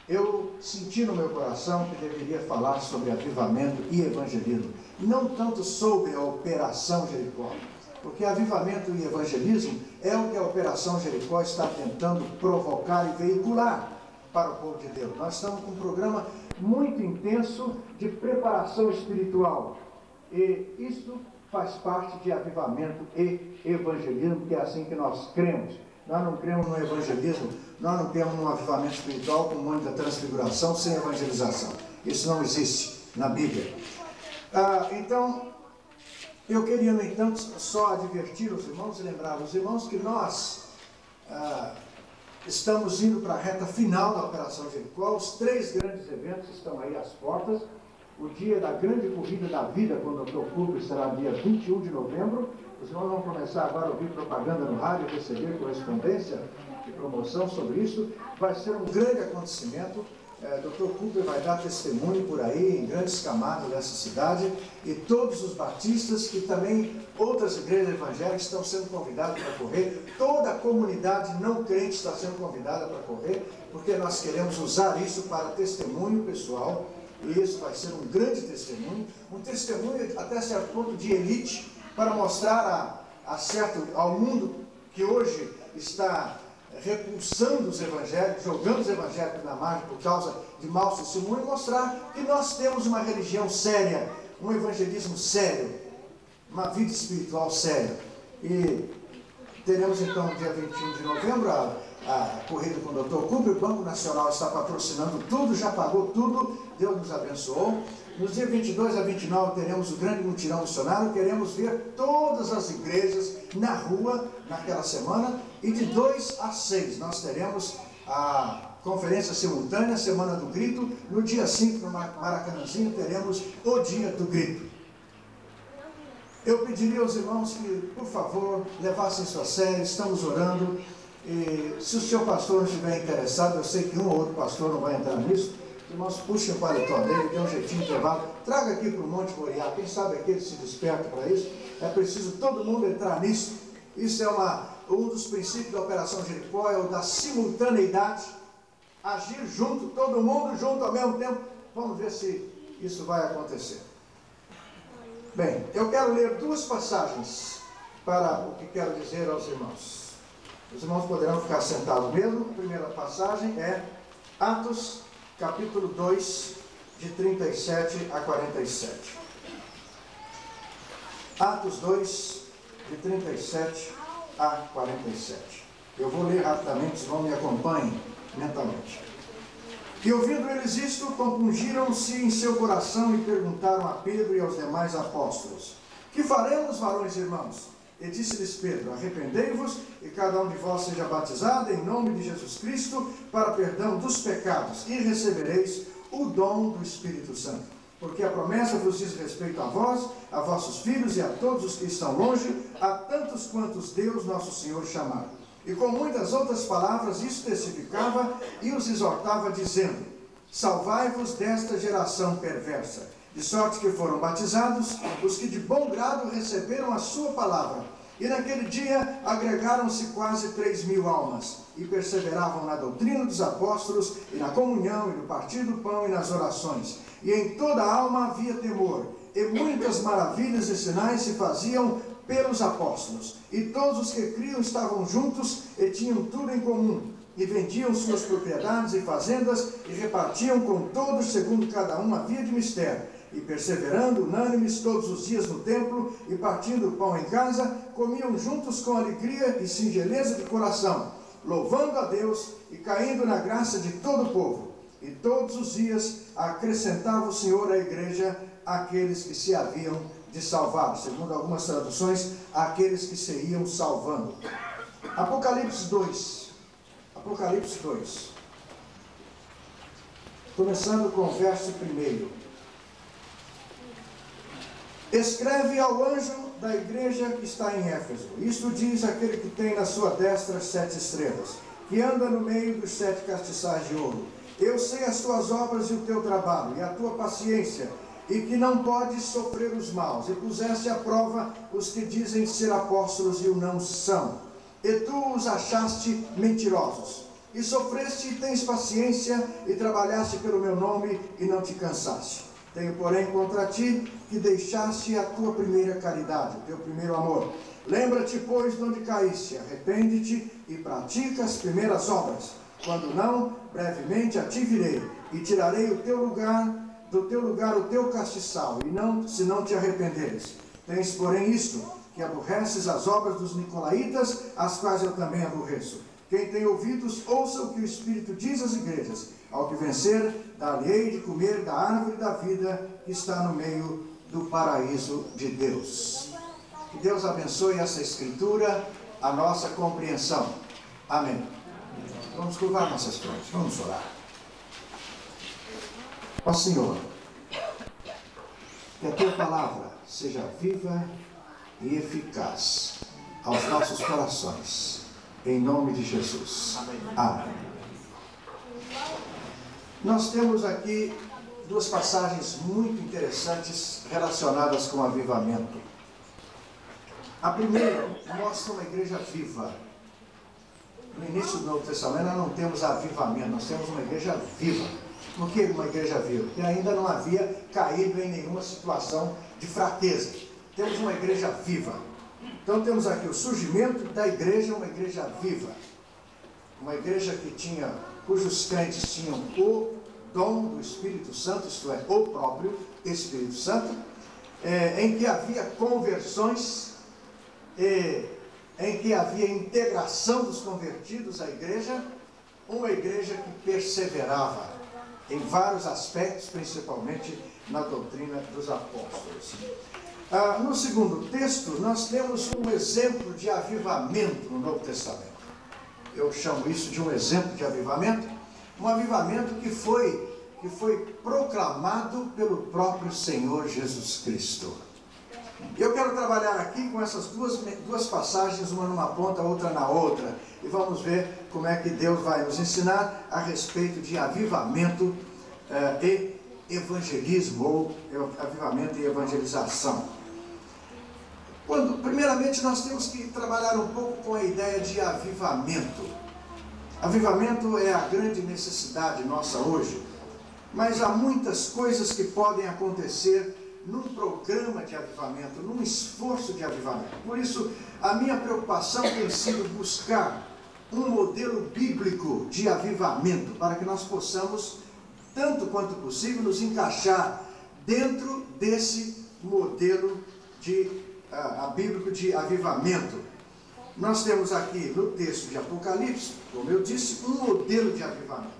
eu senti no meu coração que deveria falar sobre avivamento e evangelismo, não tanto sobre a Operação Jericó, porque avivamento e evangelismo é o que a Operação Jericó está tentando provocar e veicular para o povo de Deus. Nós estamos com um programa muito intenso de preparação espiritual, e isto faz parte de avivamento e evangelismo, que é assim que nós cremos. Nós não cremos no evangelismo, nós não cremos no avivamento espiritual com o monte da transfiguração sem evangelização. Isso não existe na Bíblia. Então, eu queria, no entanto, só advertir os irmãos e lembrar os irmãos que nós estamos indo para a reta final da Operação Jericó. Os 3 grandes eventos estão aí às portas. O dia da grande corrida da vida, quando o Dr. Cooper será dia 21 de novembro. Os irmãos vão começar agora a ouvir propaganda no rádio, receber correspondência de promoção sobre isso. Vai ser um grande acontecimento. Dr. Cooper vai dar testemunho por aí, em grandes camadas dessa cidade, e todos os batistas, e também outras igrejas evangélicas estão sendo convidados para correr. Toda a comunidade não crente está sendo convidada para correr, porque nós queremos usar isso para testemunho pessoal, e isso vai ser um grande testemunho, um testemunho até certo ponto de elite, para mostrar ao mundo que hoje está repulsando os evangélicos, jogando os evangélicos na margem por causa de mau testemunho, mostrar que nós temos uma religião séria, um evangelismo sério, uma vida espiritual séria. E teremos então, dia 21 de novembro, a corrida com o Dr. Cooper. O Banco Nacional está patrocinando tudo, já pagou tudo, Deus nos abençoou. Nos dias 22 a 29 teremos o grande mutirão missionário. Queremos ver todas as igrejas na rua naquela semana. E de 2 a 6 nós teremos a conferência simultânea, Semana do Grito. No dia 5, no Maracanãzinho, teremos o Dia do Grito. Eu pediria aos irmãos que, por favor, levassem isso a sério. Estamos orando. E se o seu pastor não estiver interessado, eu sei que um ou outro pastor não vai entrar nisso, os irmãos puxem o paletó dele, dê um jeitinho de intervalo, traga aqui para o Monte Moriá, quem sabe aquele se desperta para isso. É preciso todo mundo entrar nisso. Isso é um dos princípios da Operação Jericó, é o da simultaneidade, agir junto, todo mundo junto ao mesmo tempo. Vamos ver se isso vai acontecer. Bem, eu quero ler 2 passagens para o que quero dizer aos irmãos. Os irmãos poderão ficar sentados mesmo. A primeira passagem é Atos, capítulo 2, de 37 a 47. Atos 2, de 37 a 47. Eu vou ler rapidamente, os irmãos me acompanhem mentalmente. E ouvindo eles isto, compungiram-se em seu coração e perguntaram a Pedro e aos demais apóstolos: que faremos, varões e irmãos? E disse-lhes Pedro: arrependei-vos e cada um de vós seja batizado em nome de Jesus Cristo para perdão dos pecados, e recebereis o dom do Espírito Santo. Porque a promessa vos diz respeito a vós, a vossos filhos e a todos os que estão longe, a tantos quantos Deus nosso Senhor chamar. E com muitas outras palavras isso testificava e os exortava, dizendo: salvai-vos desta geração perversa. De sorte que foram batizados os que de bom grado receberam a sua palavra. E naquele dia agregaram-se quase 3.000 almas, e perseveravam na doutrina dos apóstolos, e na comunhão, e no partir do pão, e nas orações. E em toda a alma havia temor, e muitas maravilhas e sinais se faziam pelos apóstolos. E todos os que criam estavam juntos, e tinham tudo em comum, e vendiam suas propriedades e fazendas, e repartiam com todos, segundo cada um havia de mistério. E perseverando unânimes todos os dias no templo, e partindo o pão em casa, comiam juntos com alegria e singeleza de coração, louvando a Deus e caindo na graça de todo o povo. E todos os dias acrescentava o Senhor à igreja aqueles que se haviam de salvar. Segundo algumas traduções, aqueles que se iam salvando. Apocalipse 2. Apocalipse 2. Começando com o verso 1. Escreve ao anjo da igreja que está em Éfeso: isto diz aquele que tem na sua destra 7 estrelas, que anda no meio dos 7 castiçais de ouro. Eu sei as tuas obras e o teu trabalho, e a tua paciência, e que não podes sofrer os maus, e puseste à prova os que dizem ser apóstolos e o não são, e tu os achaste mentirosos, e sofreste e tens paciência, e trabalhaste pelo meu nome e não te cansaste. Tenho, porém, contra ti que deixaste a tua primeira caridade, o teu primeiro amor. Lembra-te, pois, de onde caíste, arrepende-te e pratica as primeiras obras. Quando não, brevemente a ti virei, e tirarei do teu lugar o teu castiçal, e não, se não te arrependeres. Tens, porém, isto, que aborreces as obras dos nicolaítas, as quais eu também aborreço. Quem tem ouvidos, ouça o que o Espírito diz às igrejas. Ao que vencer, dar-lhe-ei de comer da árvore da vida que está no meio do paraíso de Deus. Que Deus abençoe essa escritura, a nossa compreensão. Amém. Vamos curvar nossas frontes, vamos orar. Ó Senhor, que a tua palavra seja viva e eficaz aos nossos corações, em nome de Jesus. Amém. Amém. Nós temos aqui duas passagens muito interessantes relacionadas com avivamento. A primeira mostra uma igreja viva. No início do Novo Testamento nós não temos avivamento, nós temos uma igreja viva. Por que uma igreja viva? Porque ainda não havia caído em nenhuma situação de fraqueza. Temos uma igreja viva. Então temos aqui o surgimento da igreja, uma igreja viva. Uma igreja cujos crentes tinham o dom do Espírito Santo, isto é, o próprio Espírito Santo, em que havia conversões, em que havia integração dos convertidos à igreja, uma igreja que perseverava em vários aspectos, principalmente na doutrina dos apóstolos. No segundo texto, nós temos um exemplo de avivamento no Novo Testamento. Eu chamo isso de um exemplo de avivamento, um avivamento que foi proclamado pelo próprio Senhor Jesus Cristo. Eu quero trabalhar aqui com essas duas passagens, uma numa ponta, outra na outra, e vamos ver como é que Deus vai nos ensinar a respeito de avivamento e evangelismo, ou avivamento e evangelização. Primeiramente, nós temos que trabalhar um pouco com a ideia de avivamento. Avivamento é a grande necessidade nossa hoje, mas há muitas coisas que podem acontecer num programa de avivamento, num esforço de avivamento. Por isso, a minha preocupação tem sido buscar um modelo bíblico de avivamento, para que nós possamos, tanto quanto possível, nos encaixar dentro desse modelo bíblico de avivamento. Nós temos aqui no texto de Apocalipse, como eu disse, um modelo de avivamento.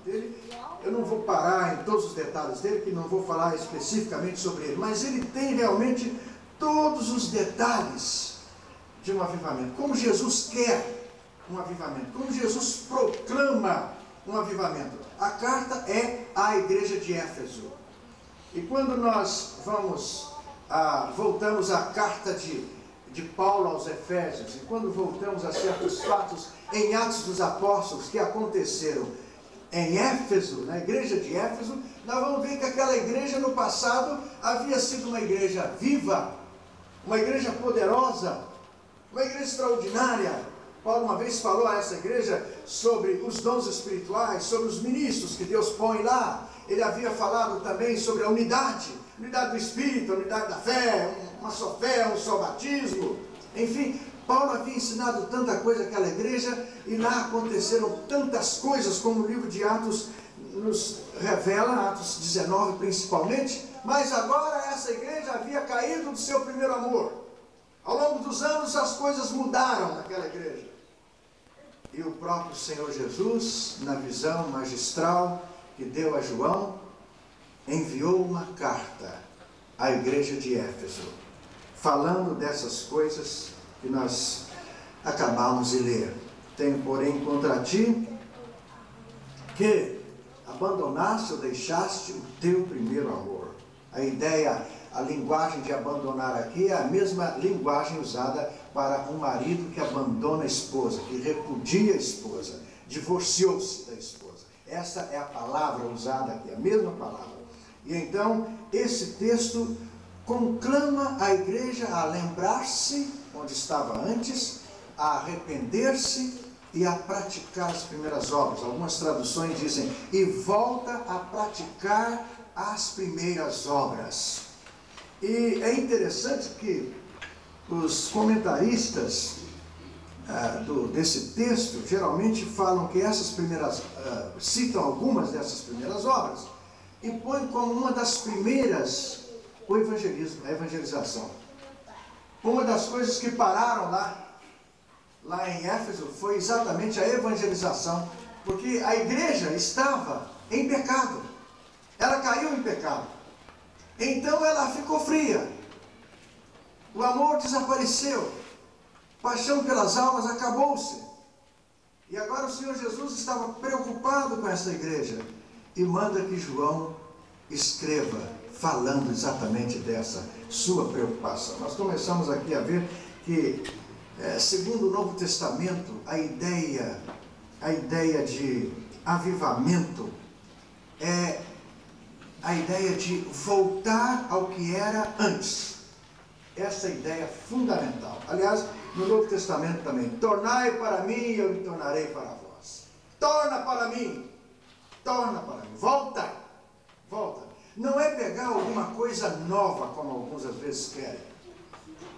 Eu não vou parar em todos os detalhes dele, que não vou falar especificamente sobre ele, mas ele tem realmente todos os detalhes de um avivamento. Como Jesus quer um avivamento, como Jesus proclama um avivamento. A carta é à igreja de Éfeso. E quando nós voltamos à carta de Paulo aos Efésios, e quando voltamos a certos fatos em Atos dos Apóstolos que aconteceram em Éfeso, na igreja de Éfeso, nós vamos ver que aquela igreja no passado havia sido uma igreja viva, uma igreja poderosa, uma igreja extraordinária. Paulo uma vez falou a essa igreja sobre os dons espirituais, sobre os ministros que Deus põe lá. Ele havia falado também sobre a unidade do Espírito, a unidade da fé, uma só fé, um só batismo. Enfim, Paulo havia ensinado tanta coisa àquela igreja, e lá aconteceram tantas coisas, como o livro de Atos nos revela, Atos 19 principalmente. Mas agora essa igreja havia caído do seu primeiro amor. Ao longo dos anos as coisas mudaram naquela igreja. E o próprio Senhor Jesus, na visão magistral que deu a João, enviou uma carta à igreja de Éfeso, falando dessas coisas que nós acabamos de ler. Tenho, porém, contra ti que abandonaste ou deixaste o teu primeiro amor. A linguagem de abandonar aqui é a mesma linguagem usada para um marido que abandona a esposa, que repudia a esposa, divorciou-se da esposa. Essa é a palavra usada aqui, a mesma palavra. E então, esse texto conclama a igreja a lembrar-se onde estava antes, a arrepender-se e a praticar as primeiras obras. Algumas traduções dizem, e volta a praticar as primeiras obras. E é interessante que os comentaristas desse texto geralmente falam que essas primeiras, citam algumas dessas primeiras obras e põem como uma das primeiras o evangelismo, a evangelização. Uma das coisas que pararam lá em Éfeso foi exatamente a evangelização, porque a igreja estava em pecado, ela caiu em pecado, então ela ficou fria, o amor desapareceu, paixão pelas almas acabou-se, e agora o Senhor Jesus estava preocupado com essa igreja, e manda que João escreva, falando exatamente dessa sua preocupação. Nós começamos aqui a ver que, segundo o Novo Testamento, a ideia de avivamento é a ideia de voltar ao que era antes. Essa ideia é fundamental. Aliás, no Novo Testamento também, tornai para mim e eu me tornarei para vós. Torna para mim, volta. Não é pegar alguma coisa nova, como alguns às vezes querem,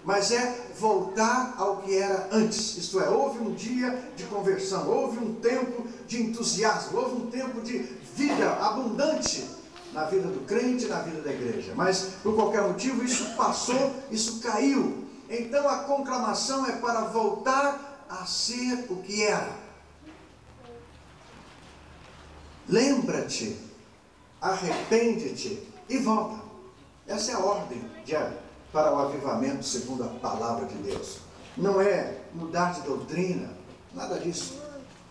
mas é voltar ao que era antes. Isto é, houve um dia de conversão, houve um tempo de entusiasmo, houve um tempo de vida abundante na vida do crente e na vida da igreja, mas por qualquer motivo isso passou, isso caiu. Então a conclamação é para voltar a ser o que era. Lembra-te, arrepende-te e volta. Essa é a ordem para o avivamento segundo a palavra de Deus. Não é mudar de doutrina, nada disso.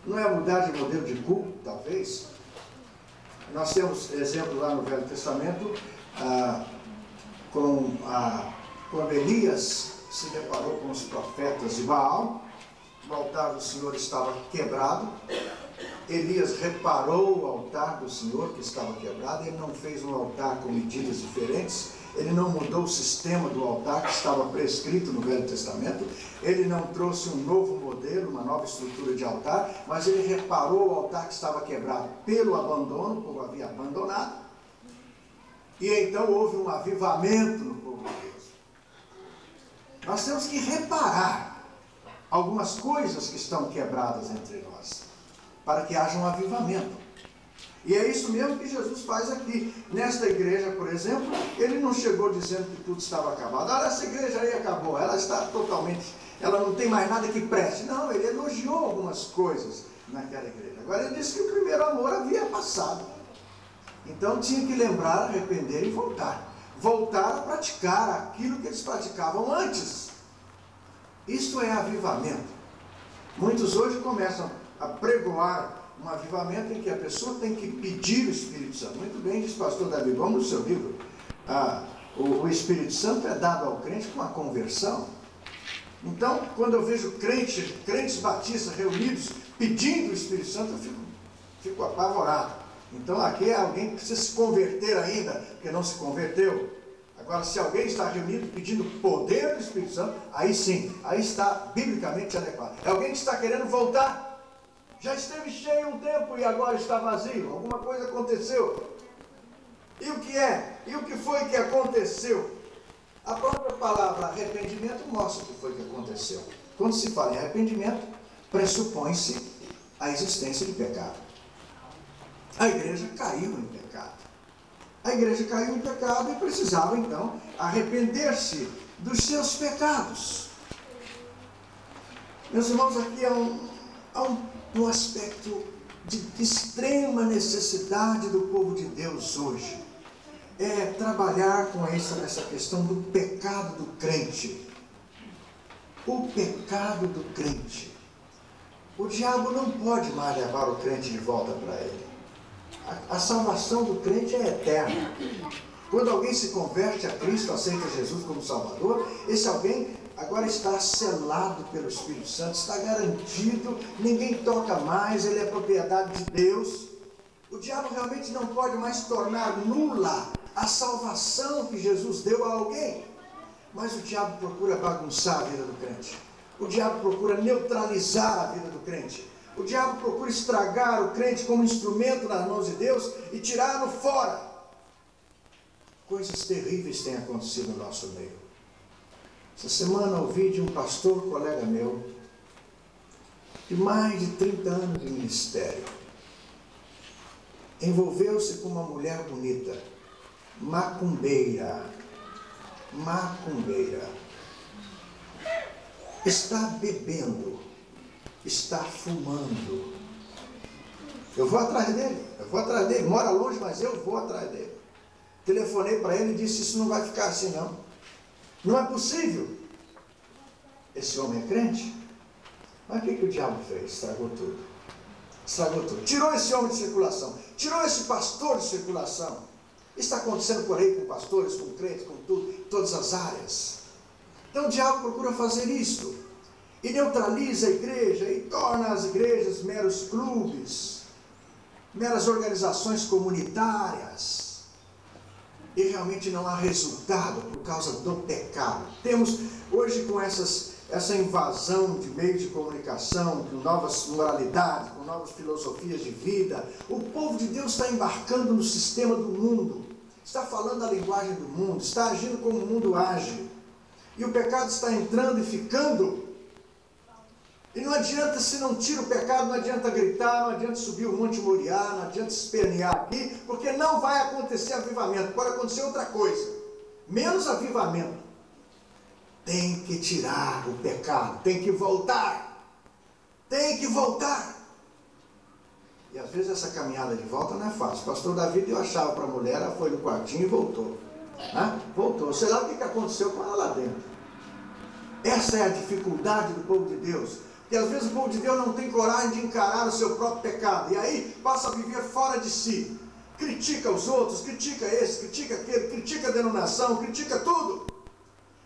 Não é mudar de modelo de culto, talvez. Nós temos exemplo lá no Velho Testamento, quando Elias se deparou com os profetas de Baal, o altar do Senhor estava quebrado. Elias reparou o altar do Senhor que estava quebrado, ele não fez um altar com medidas diferentes, ele não mudou o sistema do altar que estava prescrito no Velho Testamento, ele não trouxe um novo modelo, uma nova estrutura de altar, mas ele reparou o altar que estava quebrado pelo abandono, o povo havia abandonado, e então houve um avivamento no povo de Deus. Nós temos que reparar algumas coisas que estão quebradas entre nós, para que haja um avivamento. E é isso mesmo que Jesus faz aqui. Nesta igreja, por exemplo, ele não chegou dizendo que tudo estava acabado. Olha, essa igreja aí acabou, ela está totalmente, ela não tem mais nada que preste. Não, ele elogiou algumas coisas naquela igreja. Agora ele disse que o primeiro amor havia passado. Então tinha que lembrar, arrepender e voltar. Voltar a praticar aquilo que eles praticavam antes. Isso é avivamento. Muitos hoje começam a pregoar um avivamento em que a pessoa tem que pedir o Espírito Santo. Muito bem, diz o pastor Davi Gomes no seu livro. O Espírito Santo é dado ao crente com a conversão. Então, quando eu vejo crentes batistas reunidos pedindo o Espírito Santo, eu fico apavorado. Então, aqui é alguém que precisa se converter ainda, porque não se converteu. Agora, se alguém está reunido pedindo poder do Espírito Santo, aí sim, aí está biblicamente adequado. É alguém que está querendo voltar. Já esteve cheio um tempo e agora está vazio. Alguma coisa aconteceu. E o que é? E o que foi que aconteceu? A própria palavra arrependimento mostra o que foi que aconteceu. Quando se fala em arrependimento, pressupõe-se a existência de pecado. A igreja caiu em pecado. A igreja caiu em pecado e precisava então arrepender-se dos seus pecados. Meus irmãos, aqui há um aspecto de extrema necessidade do povo de Deus hoje. É trabalhar com essa questão do pecado do crente. O pecado do crente. O diabo não pode mais levar o crente de volta para ele. A salvação do crente é eterna. Quando alguém se converte a Cristo, aceita Jesus como Salvador, esse alguém agora está selado pelo Espírito Santo, está garantido, ninguém toca mais, ele é propriedade de Deus. O diabo realmente não pode mais tornar nula a salvação que Jesus deu a alguém. Mas o diabo procura bagunçar a vida do crente. O diabo procura neutralizar a vida do crente. O diabo procura estragar o crente como instrumento nas mãos de Deus e tirá-lo fora. Coisas terríveis têm acontecido no nosso meio. Essa semana ouvi de um pastor, colega meu, de mais de 30 anos de ministério. Envolveu-se com uma mulher bonita, macumbeira. Está bebendo, está fumando. Eu vou atrás dele, mora longe, mas eu vou atrás dele. Telefonei para ele e disse, isso não vai ficar assim não. Não é possível. Esse homem é crente? Mas o que o diabo fez? Estragou tudo. Tirou esse homem de circulação, tirou esse pastor de circulação. Isso está acontecendo por aí com pastores, com crentes, com tudo, todas as áreas. Então o diabo procura fazer isto, e neutraliza a igreja, e torna as igrejas meros clubes, meras organizações comunitárias, e realmente não há resultado por causa do pecado. Temos hoje com essa invasão de meios de comunicação, com novas moralidades, com novas filosofias de vida, o povo de Deus está embarcando no sistema do mundo, está falando a linguagem do mundo, está agindo como o mundo age. E o pecado está entrando e ficando. E não adianta, se não tira o pecado, não adianta gritar, não adianta subir o Monte Moriá, não adianta espernear aqui, porque não vai acontecer avivamento. Pode acontecer outra coisa, menos avivamento. Tem que tirar o pecado, tem que voltar. E às vezes essa caminhada de volta não é fácil. O pastor Davi deu a chave para a mulher, ela foi no quartinho e voltou. Voltou. Sei lá o que aconteceu com ela lá dentro. Essa é a dificuldade do povo de Deus. Porque às vezes o povo de Deus não tem coragem de encarar o seu próprio pecado. E aí passa a viver fora de si. Critica os outros, critica esse, critica aquele, critica a denominação, critica tudo.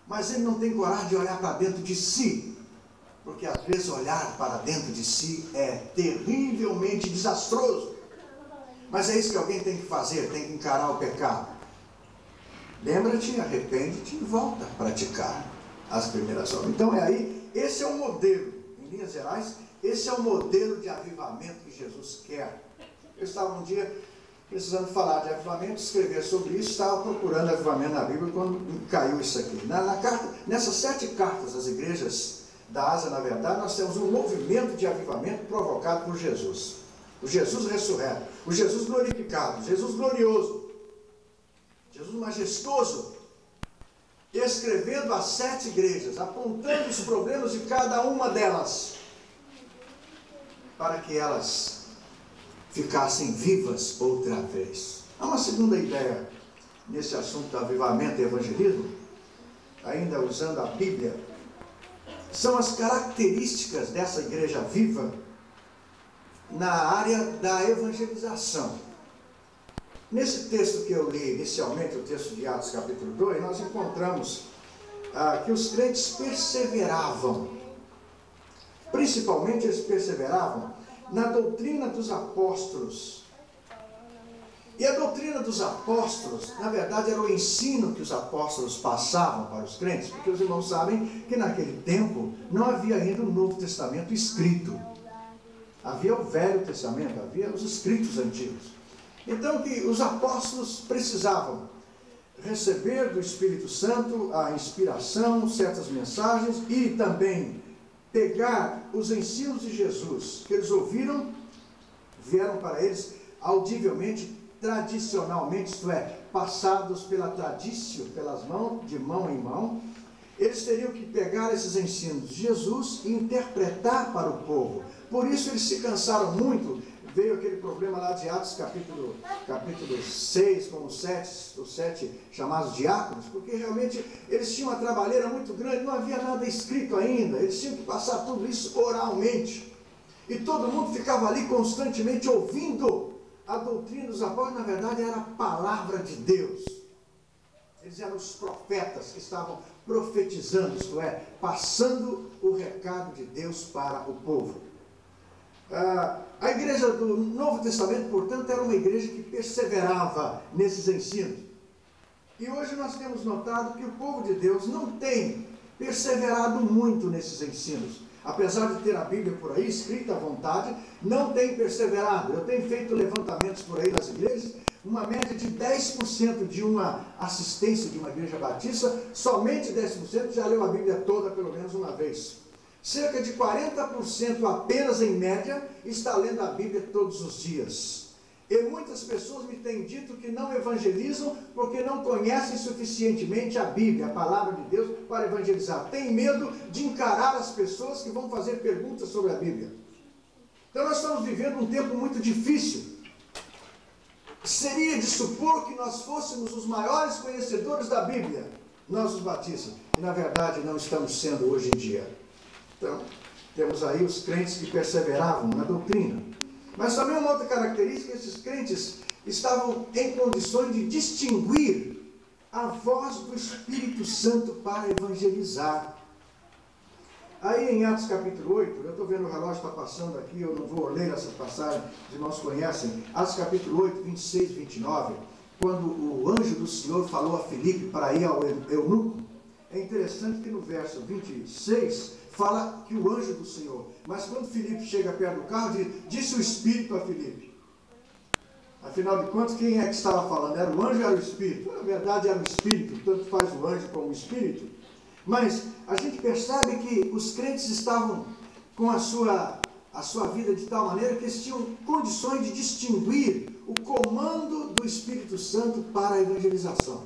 Mas ele não tem coragem de olhar para dentro de si. Porque às vezes olhar para dentro de si é terrivelmente desastroso. Mas é isso que alguém tem que fazer, tem que encarar o pecado. Lembra-te, arrepende-te e volta a praticar as primeiras obras. Então esse é o modelo, em linhas gerais, esse é o modelo de avivamento que Jesus quer. Eu estava um dia precisando falar de avivamento, escrever sobre isso, estava procurando avivamento na Bíblia quando caiu isso aqui. Nessas 7 cartas às igrejas da Ásia, na verdade, nós temos um movimento de avivamento provocado por Jesus. O Jesus ressurreto, o Jesus glorificado, o Jesus glorioso, Jesus majestoso, escrevendo as 7 igrejas, apontando os problemas de cada uma delas, para que elas ficassem vivas outra vez. Há uma segunda ideia nesse assunto do avivamento e evangelismo, ainda usando a Bíblia, são as características dessa igreja viva na área da evangelização. Nesse texto que eu li inicialmente, o texto de Atos capítulo 2, nós encontramos que os crentes perseveravam. Principalmente eles perseveravam na doutrina dos apóstolos. E a doutrina dos apóstolos, na verdade, era o ensino que os apóstolos passavam para os crentes, porque os irmãos sabem que naquele tempo não havia ainda o Novo Testamento escrito. Havia o Velho Testamento, havia os escritos antigos. Então que os apóstolos precisavam receber do Espírito Santo a inspiração, certas mensagens e também pegar os ensinos de Jesus que eles ouviram, vieram para eles audivelmente, tradicionalmente, isto é, passados pela tradício, pelas mãos, de mão em mão. Eles teriam que pegar esses ensinos de Jesus e interpretar para o povo. Por isso eles se cansaram muito. Veio aquele problema lá de Atos capítulo 6, com os 7 chamados diáconos, porque realmente eles tinham uma trabalheira muito grande, não havia nada escrito ainda, eles tinham que passar tudo isso oralmente. E todo mundo ficava ali constantemente ouvindo a doutrina dos apóstolos, na verdade era a palavra de Deus. Eles eram os profetas que estavam profetizando, isto é, passando o recado de Deus para o povo. A igreja do Novo Testamento, portanto, era uma igreja que perseverava nesses ensinos. E hoje nós temos notado que o povo de Deus não tem perseverado muito nesses ensinos. Apesar de ter a Bíblia por aí, escrita à vontade, não tem perseverado. Eu tenho feito levantamentos por aí nas igrejas, uma média de 10% de uma assistência de uma igreja batista, somente 10% já leu a Bíblia toda pelo menos uma vez. Cerca de 40% apenas em média está lendo a Bíblia todos os dias. E muitas pessoas me têm dito que não evangelizam porque não conhecem suficientemente a Bíblia, a palavra de Deus, para evangelizar. Tem medo de encarar as pessoas que vão fazer perguntas sobre a Bíblia. Então nós estamos vivendo um tempo muito difícil. Seria de supor que nós fôssemos os maiores conhecedores da Bíblia, nós os batistas. E na verdade não estamos sendo hoje em dia. Então, temos aí os crentes que perseveravam na doutrina. Mas também uma outra característica, esses crentes estavam em condições de distinguir a voz do Espírito Santo para evangelizar. Aí em Atos capítulo 8, eu estou vendo o relógio está passando aqui, eu não vou ler essa passagem, os irmãos conhecem. Atos capítulo 8, 26 e 29, quando o anjo do Senhor falou a Filipe para ir ao eunuco. É interessante que no verso 26 fala que o anjo do Senhor, mas quando Filipe chega perto do carro, disse o Espírito a Filipe. Afinal de contas, quem é que estava falando? Era o anjo ou era o Espírito? Na verdade era o Espírito, tanto faz o anjo como o Espírito. Mas a gente percebe que os crentes estavam com a sua vida de tal maneira que eles tinham condições de distinguir o comando do Espírito Santo para a evangelização.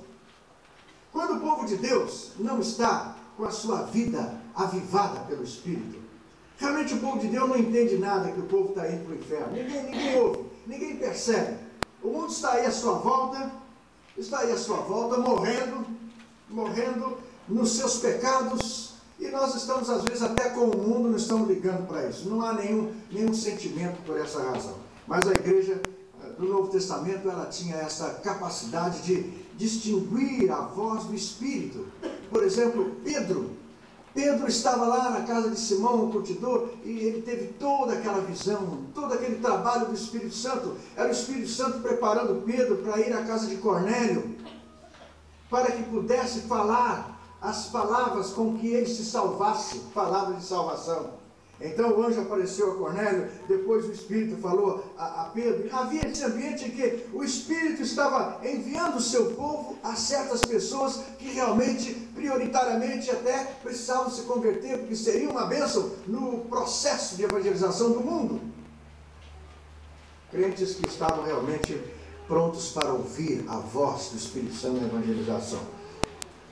Quando o povo de Deus não está com a sua vida avivada pelo Espírito, realmente o povo de Deus não entende nada que o povo está indo para o inferno. Ninguém ouve, ninguém percebe. O mundo está aí à sua volta, morrendo nos seus pecados, e nós estamos às vezes até com o mundo, não estamos ligando para isso. Não há nenhum sentimento por essa razão. Mas a igreja do Novo Testamento, ela tinha essa capacidade de distinguir a voz do Espírito. Por exemplo, Pedro estava lá na casa de Simão, o curtidor, e ele teve toda aquela visão, todo aquele trabalho do Espírito Santo. Era o Espírito Santo preparando Pedro para ir à casa de Cornélio, para que pudesse falar as palavras com que ele se salvasse, palavras de salvação. Então o anjo apareceu a Cornélio, depois o Espírito falou a Pedro. Havia esse ambiente em que o Espírito estava enviando o seu povo a certas pessoas que realmente, prioritariamente até, precisavam se converter, porque seria uma bênção no processo de evangelização do mundo. Crentes que estavam realmente prontos para ouvir a voz do Espírito Santo na evangelização.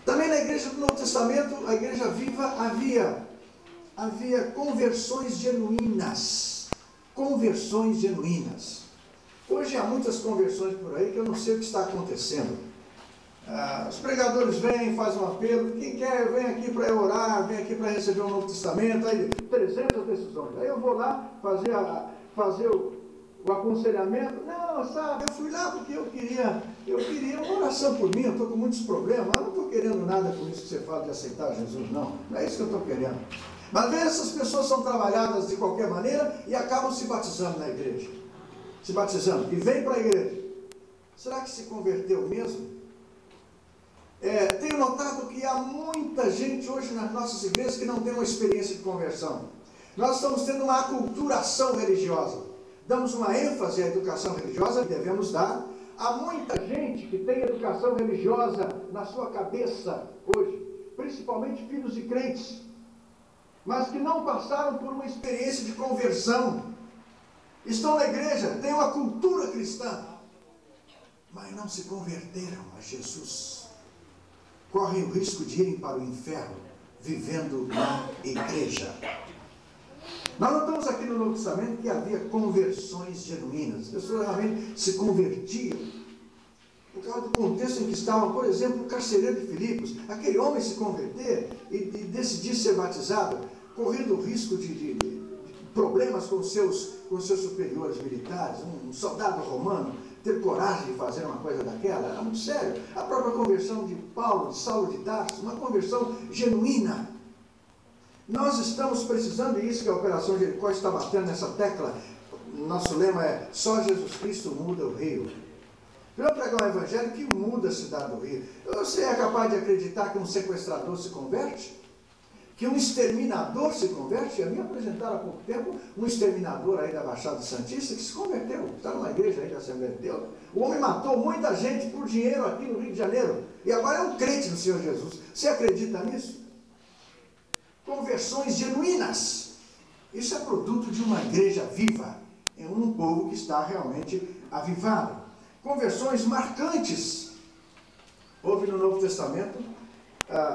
Também na igreja do Novo Testamento, a igreja viva, havia conversões genuínas. Conversões genuínas. Hoje há muitas conversões por aí que eu não sei o que está acontecendo. Os pregadores vêm, fazem um apelo. Quem quer, vem aqui para orar, vem aqui para receber o Novo Testamento. Aí 300 decisões. Aí eu vou lá fazer o aconselhamento. Não, sabe, eu fui lá porque eu queria uma oração por mim. Eu estou com muitos problemas. Eu não estou querendo nada com isso que você fala de aceitar Jesus, não. Não é isso que eu estou querendo. Mas veja, essas pessoas são trabalhadas de qualquer maneira e acabam se batizando na igreja. Se batizando. E vem para a igreja. Será que se converteu mesmo? Tenho notado que há muita gente hoje nas nossas igrejas que não tem uma experiência de conversão. Nós estamos tendo uma aculturação religiosa. Damos uma ênfase à educação religiosa que devemos dar. Há muita gente que tem educação religiosa na sua cabeça hoje, principalmente filhos de crentes, mas que não passaram por uma experiência de conversão. Estão na igreja, têm uma cultura cristã, mas não se converteram a Jesus. Correm o risco de irem para o inferno vivendo na igreja. Nós notamos aqui no Novo Testamento que havia conversões genuínas. As pessoas realmente se convertiam por causa do contexto em que estavam. Por exemplo, o carcereiro de Filipos, aquele homem se converter e decidir ser batizado, correndo o risco de problemas com seus superiores militares, um soldado romano ter coragem de fazer uma coisa daquela, era muito sério. A própria conversão de Paulo, de Saulo de Tarso, uma conversão genuína. Nós estamos precisando, e isso que a Operação Jericó está batendo nessa tecla. Nosso lema é: só Jesus Cristo muda o rio. Eu pregar um evangelho que muda a cidade do Rio. Você é capaz de acreditar que um sequestrador se converte? que um exterminador se converte. A mim apresentaram há pouco tempo um exterminador aí da Baixada Santista que se converteu, está numa igreja aí da Assembleia de Deus. O homem matou muita gente por dinheiro aqui no Rio de Janeiro, e agora é um crente no Senhor Jesus. Você acredita nisso? Conversões genuínas. Isso é produto de uma igreja viva, em um povo que está realmente avivado. Conversões marcantes. Houve no Novo Testamento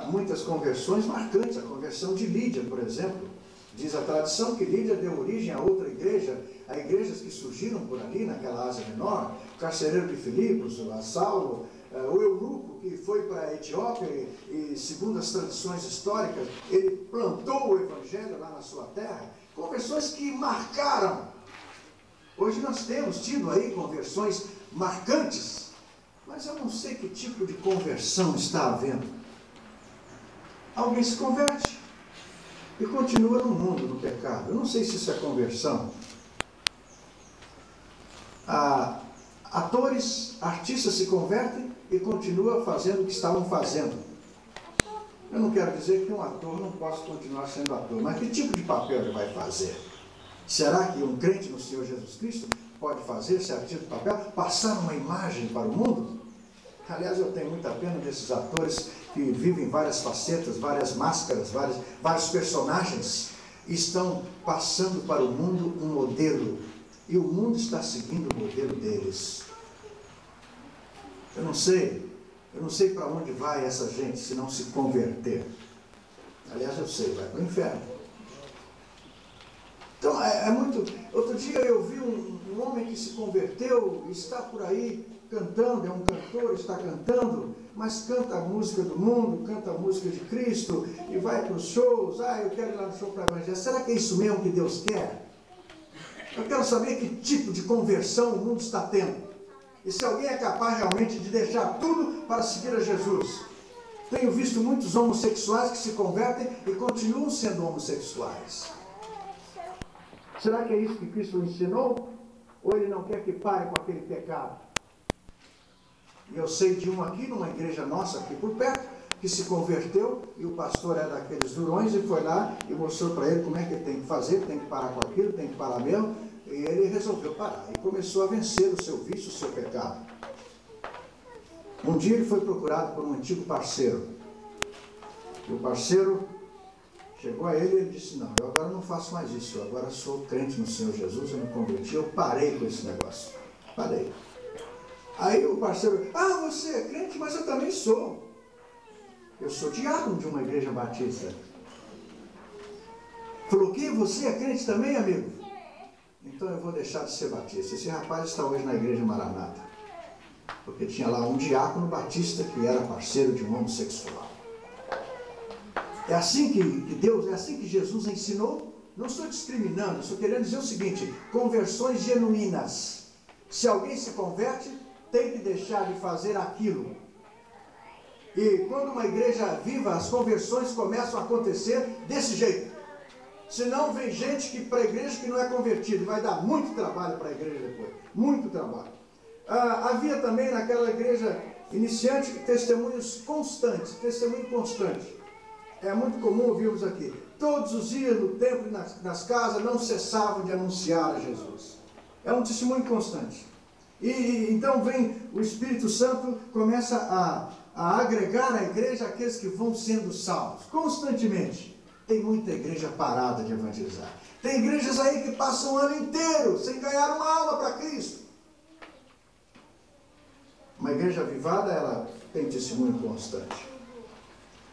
muitas conversões marcantes. A conversão de Lídia, por exemplo. Diz a tradição que Lídia deu origem a outra igreja, a igrejas que surgiram por ali, naquela Ásia Menor, o carcereiro de Filipos, a Saulo, o eunuco que foi para a Etiópia e, segundo as tradições históricas, ele plantou o evangelho lá na sua terra. Conversões que marcaram. Hoje nós temos tido aí conversões marcantes, mas eu não sei que tipo de conversão está havendo. Alguém se converte e continua no mundo, no pecado. Eu não sei se isso é conversão. Atores, artistas se convertem e continuam fazendo o que estavam fazendo. Eu não quero dizer que um ator não possa continuar sendo ator, mas que tipo de papel ele vai fazer? Será que um crente no Senhor Jesus Cristo pode fazer certo tipo de papel? Passar uma imagem para o mundo? Aliás, eu tenho muita pena desses atores que vivem várias facetas, várias máscaras, vários personagens, e estão passando para o mundo um modelo, e o mundo está seguindo o modelo deles. Eu não sei para onde vai essa gente se não se converter. Aliás, eu sei, vai para o inferno. Então, é muito... Outro dia eu vi um homem que se converteu, está por aí cantando, é um cantor, está cantando, mas canta a música do mundo, canta a música de Cristo, e vai para os shows. Eu quero ir lá no show para evangelizar. Será que é isso mesmo que Deus quer? Eu quero saber que tipo de conversão o mundo está tendo. E se alguém é capaz realmente de deixar tudo para seguir a Jesus. Tenho visto muitos homossexuais que se convertem e continuam sendo homossexuais. Será que é isso que Cristo ensinou? Ou ele não quer que pare com aquele pecado? E eu sei de um aqui, numa igreja nossa aqui por perto, que se converteu, e o pastor é daqueles durões, e foi lá e mostrou para ele como é que ele tem que fazer, tem que parar com aquilo, tem que parar mesmo, e ele resolveu parar, e começou a vencer o seu vício, o seu pecado. Um dia ele foi procurado por um antigo parceiro, e o parceiro chegou a ele e ele disse: não, eu agora não faço mais isso, eu agora sou crente no Senhor Jesus, eu me converti, eu parei com esse negócio, parei. Aí o parceiro: você é crente, mas eu também sou. Eu sou diácono de uma igreja batista. Falou: que você é crente também, amigo? Então eu vou deixar de ser batista. Esse rapaz está hoje na igreja Maranata, porque tinha lá um diácono batista que era parceiro de um homossexual. É assim que Deus, é assim que Jesus ensinou. Não estou discriminando, estou querendo dizer o seguinte: conversões genuínas. Se alguém se converte, tem que deixar de fazer aquilo. E quando uma igreja viva, as conversões começam a acontecer desse jeito. Senão vem gente que para a igreja que não é convertida, vai dar muito trabalho para a igreja depois, muito trabalho. Havia também naquela igreja iniciante testemunhos constantes, testemunho constante. É muito comum ouvirmos aqui. Todos os dias no templo e nas casas não cessavam de anunciar a Jesus. É um testemunho constante. E então vem o Espírito Santo, começa a agregar à igreja aqueles que vão sendo salvos, constantemente. Tem muita igreja parada de evangelizar. Tem igrejas aí que passam o ano inteiro sem ganhar uma alma para Cristo. Uma igreja avivada, ela tem testemunho constante.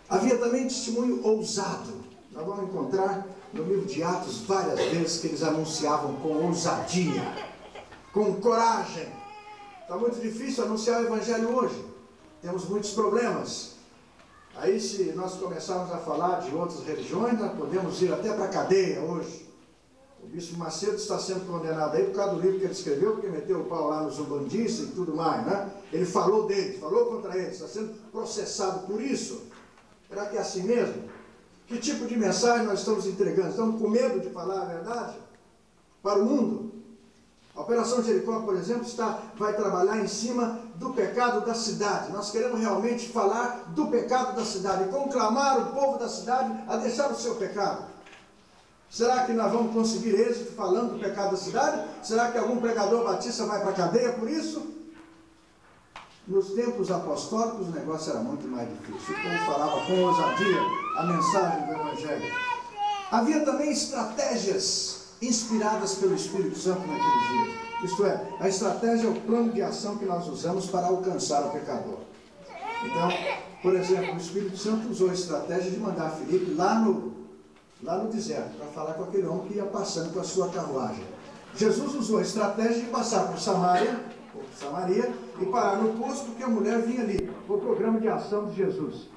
Havia também testemunho ousado. Nós vamos encontrar no livro de Atos várias vezes que eles anunciavam com ousadia, com coragem. Está muito difícil anunciar o evangelho hoje. Temos muitos problemas. Aí, se nós começarmos a falar de outras religiões, nós podemos ir até para a cadeia hoje. O bispo Macedo está sendo condenado aí por causa do livro que ele escreveu, porque meteu o pau lá nos umbandistas e tudo mais, né? Ele falou deles, falou contra eles, está sendo processado por isso. Será que é assim mesmo? Que tipo de mensagem nós estamos entregando? Estamos com medo de falar a verdade para o mundo? A Operação Jericó, por exemplo, vai trabalhar em cima do pecado da cidade. Nós queremos realmente falar do pecado da cidade, conclamar o povo da cidade a deixar o seu pecado. Será que nós vamos conseguir êxito falando do pecado da cidade? Será que algum pregador batista vai para a cadeia por isso? Nos tempos apostólicos o negócio era muito mais difícil. O povo falava com ousadia a mensagem do Evangelho. Havia também estratégias inspiradas pelo Espírito Santo naqueles dias. Isto é, a estratégia é o plano de ação que nós usamos para alcançar o pecador. Então, por exemplo, o Espírito Santo usou a estratégia de mandar Filipe lá no deserto, para falar com aquele homem que ia passando com a sua carruagem. Jesus usou a estratégia de passar por Samaria, e parar no posto, porque a mulher vinha ali, o programa de ação de Jesus.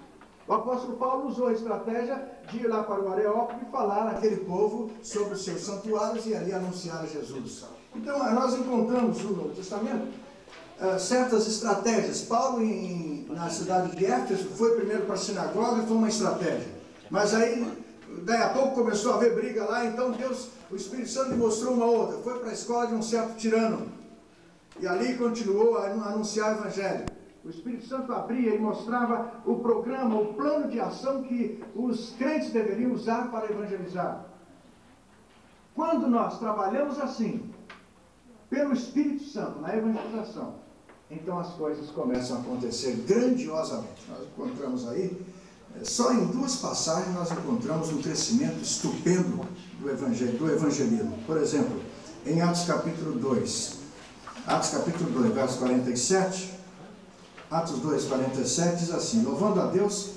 O apóstolo Paulo usou a estratégia de ir lá para o Areópago e falar àquele povo sobre os seus santuários e ali anunciar a Jesus. Então, nós encontramos no Novo Testamento certas estratégias. Paulo, na cidade de Éfeso, foi primeiro para a sinagoga, foi uma estratégia. Mas aí, daí a pouco começou a haver briga lá, então o Espírito Santo lhe mostrou uma outra. Foi para a escola de um certo tirano. E ali continuou a anunciar o Evangelho. O Espírito Santo abria e mostrava o programa, o plano de ação que os crentes deveriam usar para evangelizar. Quando nós trabalhamos assim, pelo Espírito Santo, na evangelização, então as coisas começam a acontecer grandiosamente. Nós encontramos aí, só em 2 passagens nós encontramos um crescimento estupendo do evangelismo. Por exemplo, em Atos capítulo 2, verso 47, Atos 2, 47 diz assim: louvando a Deus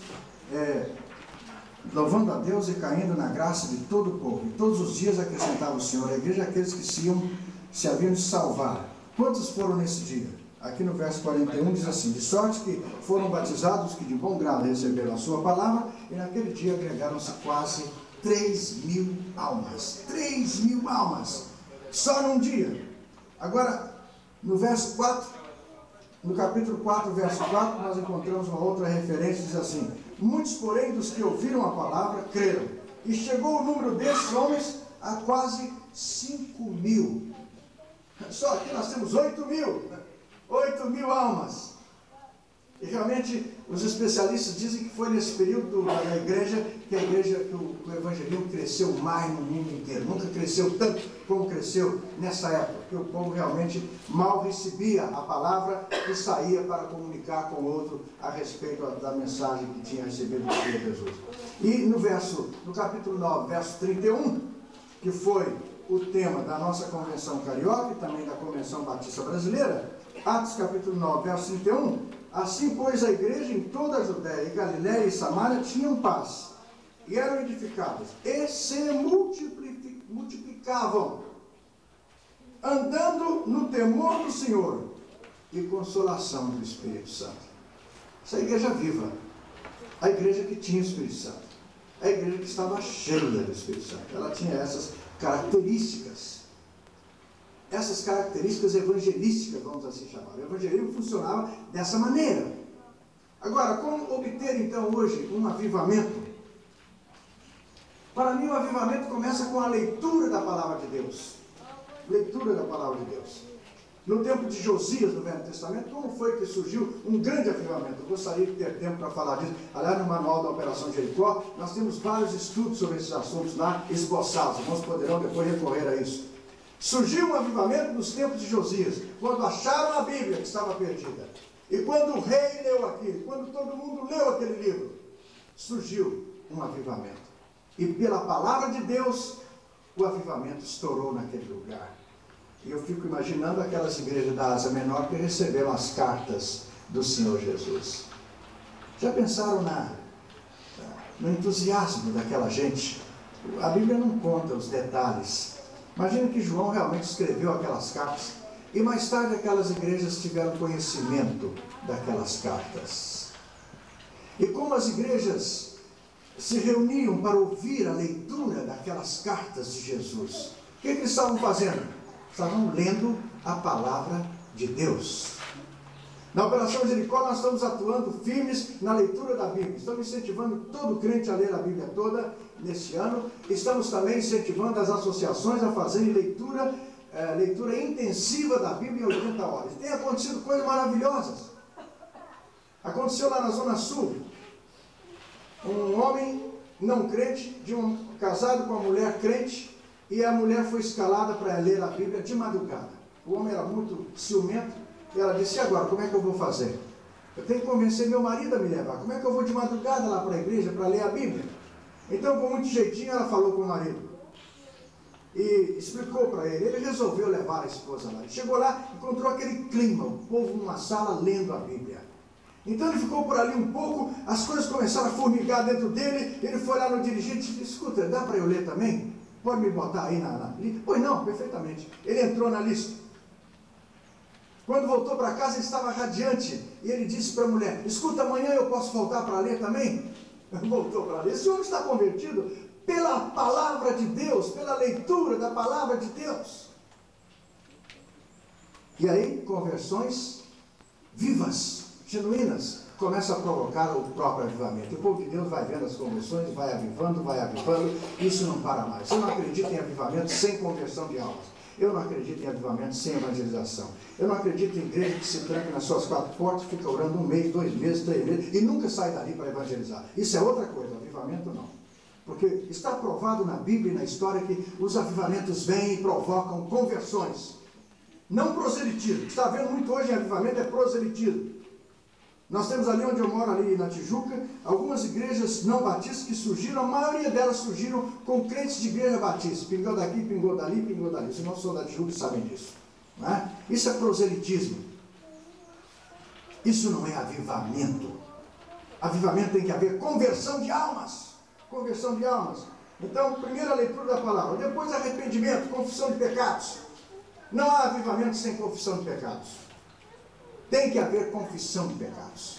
e caindo na graça de todo o povo. E todos os dias acrescentava o Senhor à igreja aqueles que se haviam de salvar. Quantos foram nesse dia? Aqui no verso 41 diz assim: de sorte que foram batizados que de bom grado receberam a sua palavra, e naquele dia agregaram-se quase 3.000 almas. 3.000 almas, só num dia. Agora, no verso 4, no capítulo 4, verso 4, nós encontramos uma outra referência, diz assim: muitos, porém, dos que ouviram a palavra, creram. E chegou o número desses homens a quase 5.000. Só aqui nós temos 8.000 almas. E realmente, os especialistas dizem que foi nesse período da igreja que o evangelismo cresceu mais no mundo inteiro. Nunca cresceu tanto como cresceu nessa época, porque o povo realmente mal recebia a palavra e saía para comunicar com o outro a respeito da mensagem que tinha recebido do Senhor Jesus. E no capítulo 9, verso 31, que foi o tema da nossa convenção carioca e também da convenção batista brasileira, Atos capítulo 9, verso 31, assim, pois, a igreja em toda a Judéia, e Galiléia e Samaria tinham paz, e eram edificadas, e se multiplicavam, andando no temor do Senhor e consolação do Espírito Santo. Essa é a igreja viva, a igreja que tinha o Espírito Santo, a igreja que estava cheia do Espírito Santo. Ela tinha essas características evangelísticas, vamos assim chamar. O evangelismo funcionava dessa maneira. Agora, como obter então hoje um avivamento? Para mim, o avivamento começa com a leitura da palavra de Deus. Leitura da palavra de Deus. No tempo de Josias, no Velho Testamento, como foi que surgiu um grande avivamento? Eu gostaria de ter tempo para falar disso. Aliás, no manual da Operação Jericó, nós temos vários estudos sobre esses assuntos lá esboçados. Irmãos poderão depois recorrer a isso. Surgiu um avivamento nos tempos de Josias, quando acharam a Bíblia que estava perdida. E quando o rei leu aquilo, quando todo mundo leu aquele livro, surgiu um avivamento. E pela palavra de Deus, o avivamento estourou naquele lugar. E eu fico imaginando aquelas igrejas da Ásia Menor que receberam as cartas do Senhor Jesus. Já pensaram no entusiasmo daquela gente? A Bíblia não conta os detalhes. Imagina que João realmente escreveu aquelas cartas e mais tarde aquelas igrejas tiveram conhecimento daquelas cartas. E como as igrejas se reuniam para ouvir a leitura daquelas cartas de Jesus, o que eles estavam fazendo? Estavam lendo a palavra de Deus. Na Operação Jericó nós estamos atuando firmes na leitura da Bíblia. Estamos incentivando todo crente a ler a Bíblia toda neste ano. Estamos também incentivando as associações a fazerem leitura leitura intensiva da Bíblia em 80 horas. Tem acontecido coisas maravilhosas. Aconteceu lá na Zona Sul, um homem não crente, casado com uma mulher crente, e a mulher foi escalada para ler a Bíblia de madrugada. O homem era muito ciumento, e ela disse: e agora, como é que eu vou fazer? Eu tenho que convencer meu marido a me levar. Como é que eu vou de madrugada lá para a igreja para ler a Bíblia? Então, com muito jeitinho, ela falou com o marido e explicou para ele. Ele resolveu levar a esposa lá. Ele chegou lá, encontrou aquele clima, o povo numa sala lendo a Bíblia. Então ele ficou por ali um pouco, as coisas começaram a formigar dentro dele. Ele foi lá no dirigente e disse: escuta, dá para eu ler também? Pode me botar aí na lista? Pois não, perfeitamente. Ele entrou na lista. Quando voltou para casa, ele estava radiante. E ele disse para a mulher: escuta, amanhã eu posso voltar para ler também? Voltou para ler. Esse homem está convertido pela palavra de Deus, pela leitura da palavra de Deus. E aí, conversões vivas, genuínas, começam a provocar o próprio avivamento. O povo de Deus vai vendo as conversões, vai avivando, isso não para mais. Eu não acredito em avivamento sem conversão de almas. Eu não acredito em avivamento sem evangelização. Eu não acredito em igreja que se tranca nas suas 4 portas, fica orando 1 mês, 2 meses, 3 meses, e nunca sai dali para evangelizar. Isso é outra coisa, avivamento não. Porque está provado na Bíblia e na história que os avivamentos vêm e provocam conversões. Não proselitismo. O que está havendo muito hoje em avivamento é proselitismo. Nós temos ali onde eu moro, ali na Tijuca, algumas igrejas não batistas que surgiram, a maioria delas surgiram com crentes de igreja batista. Pingou daqui, pingou dali, pingou dali. Os irmãos são da Tijuca e sabem disso. Não é? Isso é proselitismo. Isso não é avivamento. Avivamento tem que haver conversão de almas. Conversão de almas. Então, primeira leitura da palavra. Depois arrependimento, confissão de pecados. Não há avivamento sem confissão de pecados. Tem que haver confissão de pecados.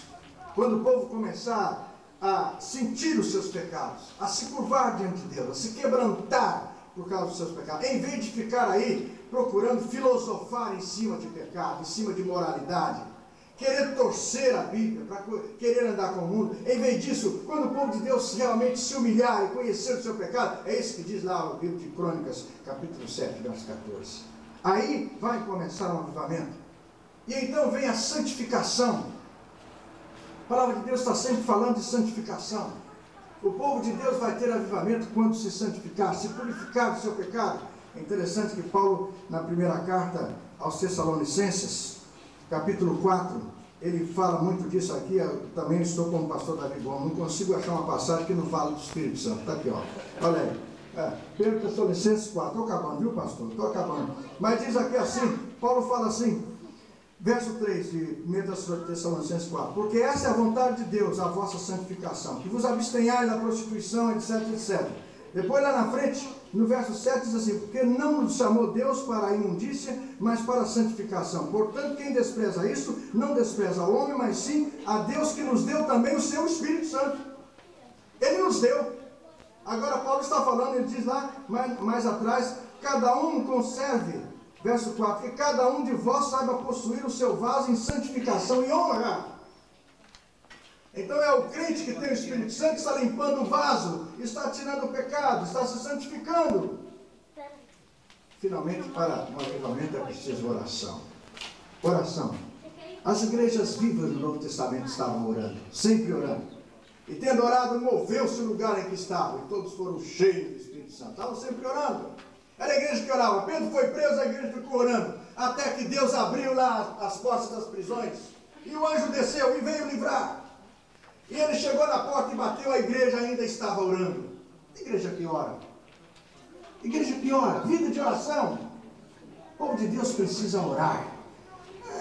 Quando o povo começar a sentir os seus pecados, a se curvar diante de Deus, a se quebrantar por causa dos seus pecados, em vez de ficar aí procurando filosofar em cima de pecado, em cima de moralidade, querer torcer a Bíblia, para querer andar com o mundo, em vez disso, quando o povo de Deus realmente se humilhar e conhecer o seu pecado, é isso que diz lá o livro de Crônicas, capítulo 7, verso 14. Aí vai começar um avivamento. E então vem a santificação. A palavra de Deus está sempre falando de santificação. O povo de Deus vai ter avivamento quando se santificar, se purificar do seu pecado. É interessante que Paulo, na primeira carta aos Tessalonicenses, capítulo 4, ele fala muito disso aqui. Eu também estou como pastor Davi Gomes, não consigo achar uma passagem que não fala do Espírito Santo. Está aqui, ó. Olha aí. 1 Tessalonicenses 4. Estou acabando, viu, pastor? Estou acabando. Mas diz aqui assim, Paulo fala assim, verso 3 de 1 Tessalonicenses 4. Porque essa é a vontade de Deus, a vossa santificação, que vos abstenhais da prostituição, etc, etc. Depois lá na frente, no verso 7 diz assim, porque não nos chamou Deus para a imundícia, mas para a santificação. Portanto, quem despreza isso, não despreza o homem, mas sim a Deus, que nos deu também o seu Espírito Santo. Ele nos deu. Agora Paulo está falando, ele diz lá, mais atrás, cada um conserve, verso 4, que cada um de vós saiba possuir o seu vaso em santificação e honra. Então é o crente que tem o Espírito Santo que está limpando o vaso, está tirando o pecado, está se santificando. Finalmente, para um avivamento é preciso oração. Oração. As igrejas vivas do Novo Testamento estavam orando, sempre orando. E tendo orado, moveu-se o lugar em que estavam, e todos foram cheios do Espírito Santo. Estavam sempre orando. Era a igreja que orava. Pedro foi preso, a igreja ficou orando, até que Deus abriu lá as portas das prisões, e o anjo desceu e veio livrar. E ele chegou na porta e bateu, a igreja ainda estava orando. Igreja que ora. Igreja que ora. Vida de oração. O povo de Deus precisa orar.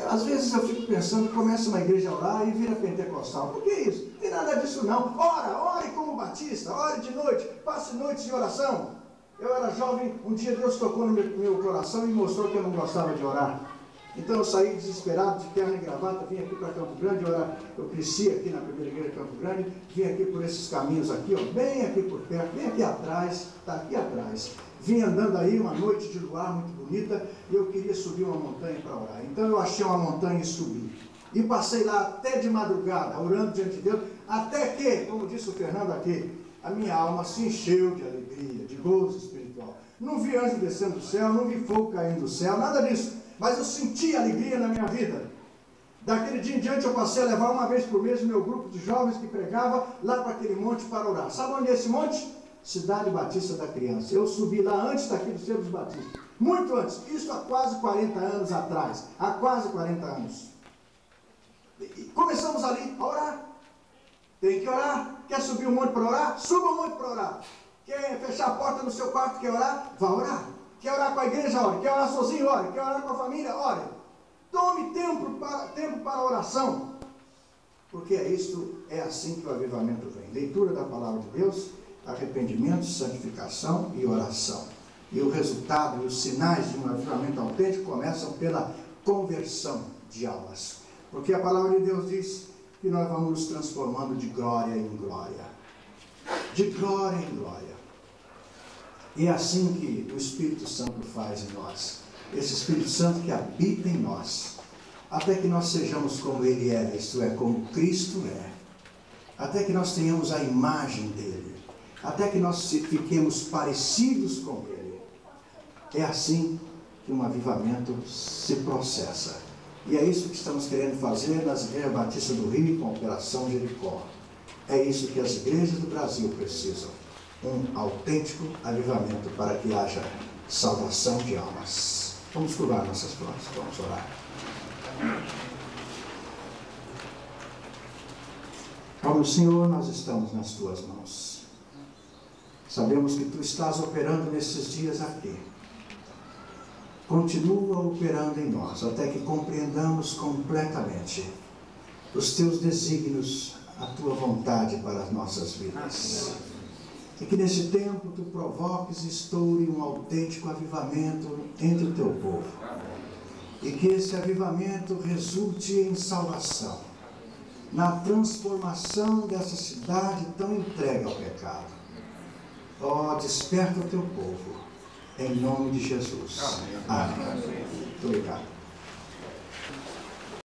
Às vezes eu fico pensando, começa uma igreja a orar e vira pentecostal. Por que isso? Não tem nada disso não. Ore como batista, ore de noite, passe noites de oração. Eu era jovem, um dia Deus tocou no meu coração e mostrou que eu não gostava de orar. Então eu saí desesperado, de terno e gravata, vim aqui para Campo Grande orar. Eu cresci aqui na primeira igreja de Campo Grande, vim aqui por esses caminhos aqui, ó, bem aqui por perto, bem aqui atrás, está aqui atrás. Vim andando aí, uma noite de luar muito bonita, e eu queria subir uma montanha para orar. Então eu achei uma montanha e subi. E passei lá até de madrugada, orando diante de Deus, até que, como disse o Fernando aqui, a minha alma se encheu de alegria, de gozo espiritual. não vi anjo descendo do céu, não vi fogo caindo do céu, nada disso. Mas eu senti alegria na minha vida. Daquele dia em diante eu passei a levar uma vez por mês o meu grupo de jovens que pregava lá para aquele monte para orar. Sabe onde é esse monte? Cidade Batista da Criança. Eu subi lá antes daqui do Centro dos Batistas. Muito antes. Isso há quase 40 anos atrás. Há quase 40 anos. E começamos ali a orar. Tem que orar. Quer subir o monte para orar? Suba o monte para orar. Quer fechar a porta no seu quarto, quer orar? Vá orar. Quer orar com a igreja? Ore. Quer orar sozinho? Ore. Quer orar com a família? Ore. Tome tempo para a oração. Porque é assim que o avivamento vem. Leitura da palavra de Deus, arrependimento, santificação e oração. E o resultado e os sinais de um avivamento autêntico começam pela conversão de almas. Porque a palavra de Deus diz que nós vamos nos transformando de glória em glória. De glória em glória. E é assim que o Espírito Santo faz em nós. Esse Espírito Santo que habita em nós. Até que nós sejamos como Ele é, isto é, como Cristo é. Até que nós tenhamos a imagem dEle. Até que nós fiquemos parecidos com Ele. É assim que um avivamento se processa. E é isso que estamos querendo fazer nas igrejas batistas do Rio com a Operação Jericó. É isso que as igrejas do Brasil precisam. Um autêntico avivamento para que haja salvação de almas. Vamos curvar nossas frontes, vamos orar. Ó Senhor, nós estamos nas Tuas mãos. Sabemos que Tu estás operando nesses dias aqui. Continua operando em nós, até que compreendamos completamente os Teus desígnios, a Tua vontade para as nossas vidas. E que nesse tempo Tu provoques e estoure um autêntico avivamento entre o Teu povo. E que esse avivamento resulte em salvação, na transformação dessa cidade tão entregue ao pecado. Ó, desperta o Teu povo, em nome de Jesus. Amém. Muito obrigado.